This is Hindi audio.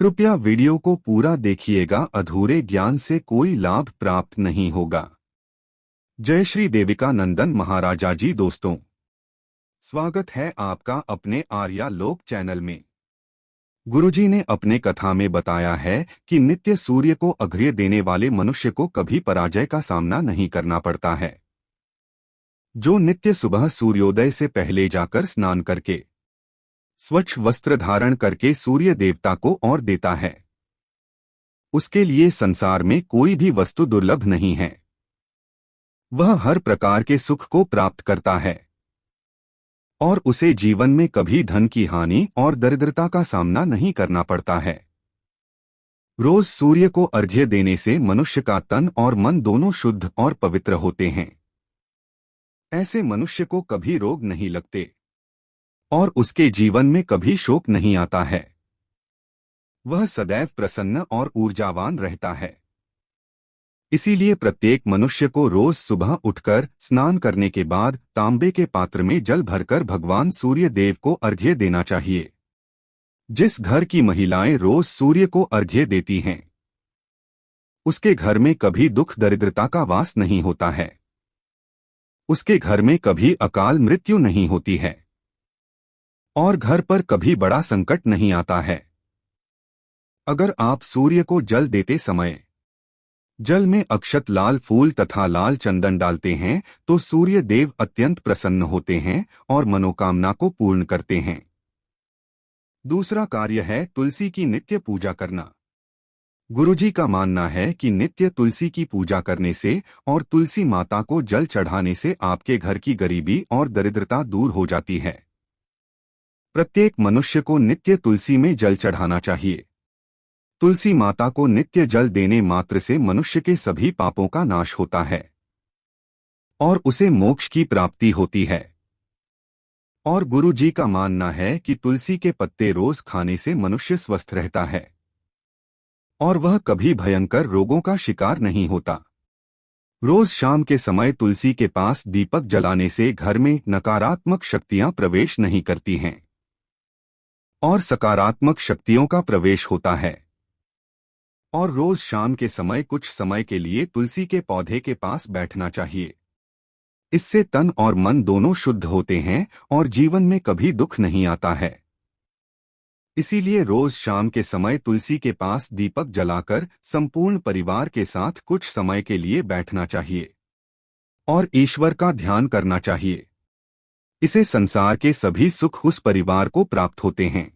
कृपया वीडियो को पूरा देखिएगा, अधूरे ज्ञान से कोई लाभ प्राप्त नहीं होगा। जय श्री देविका नंदन महाराजा जी। दोस्तों, स्वागत है आपका अपने आर्या लोक चैनल में। गुरुजी ने अपने कथा में बताया है कि नित्य सूर्य को अर्घ्य देने वाले मनुष्य को कभी पराजय का सामना नहीं करना पड़ता है। जो नित्य सुबह सूर्योदय से पहले जाकर स्नान करके स्वच्छ वस्त्र धारण करके सूर्य देवता को और देता है, उसके लिए संसार में कोई भी वस्तु दुर्लभ नहीं है। वह हर प्रकार के सुख को प्राप्त करता है और उसे जीवन में कभी धन की हानि और दरिद्रता का सामना नहीं करना पड़ता है। रोज सूर्य को अर्घ्य देने से मनुष्य का तन और मन दोनों शुद्ध और पवित्र होते हैं। ऐसे मनुष्य को कभी रोग नहीं लगते और उसके जीवन में कभी शोक नहीं आता है। वह सदैव प्रसन्न और ऊर्जावान रहता है। इसीलिए प्रत्येक मनुष्य को रोज सुबह उठकर स्नान करने के बाद तांबे के पात्र में जल भरकर भगवान सूर्य देव को अर्घ्य देना चाहिए। जिस घर की महिलाएं रोज सूर्य को अर्घ्य देती हैं, उसके घर में कभी दुख दरिद्रता का वास नहीं होता है। उसके घर में कभी अकाल मृत्यु नहीं होती है और घर पर कभी बड़ा संकट नहीं आता है। अगर आप सूर्य को जल देते समय जल में अक्षत, लाल फूल तथा लाल चंदन डालते हैं तो सूर्य देव अत्यंत प्रसन्न होते हैं और मनोकामना को पूर्ण करते हैं। दूसरा कार्य है तुलसी की नित्य पूजा करना। गुरुजी का मानना है कि नित्य तुलसी की पूजा करने से और तुलसी माता को जल चढ़ाने से आपके घर की गरीबी और दरिद्रता दूर हो जाती है। प्रत्येक मनुष्य को नित्य तुलसी में जल चढ़ाना चाहिए। तुलसी माता को नित्य जल देने मात्र से मनुष्य के सभी पापों का नाश होता है और उसे मोक्ष की प्राप्ति होती है। और गुरु जी का मानना है कि तुलसी के पत्ते रोज खाने से मनुष्य स्वस्थ रहता है और वह कभी भयंकर रोगों का शिकार नहीं होता। रोज शाम के समय तुलसी के पास दीपक जलाने से घर में नकारात्मक शक्तियां प्रवेश नहीं करती हैं और सकारात्मक शक्तियों का प्रवेश होता है। और रोज शाम के समय कुछ समय के लिए तुलसी के पौधे के पास बैठना चाहिए। इससे तन और मन दोनों शुद्ध होते हैं और जीवन में कभी दुख नहीं आता है। इसीलिए रोज शाम के समय तुलसी के पास दीपक जलाकर संपूर्ण परिवार के साथ कुछ समय के लिए बैठना चाहिए और ईश्वर का ध्यान करना चाहिए। इसे संसार के सभी सुख उस परिवार को प्राप्त होते हैं।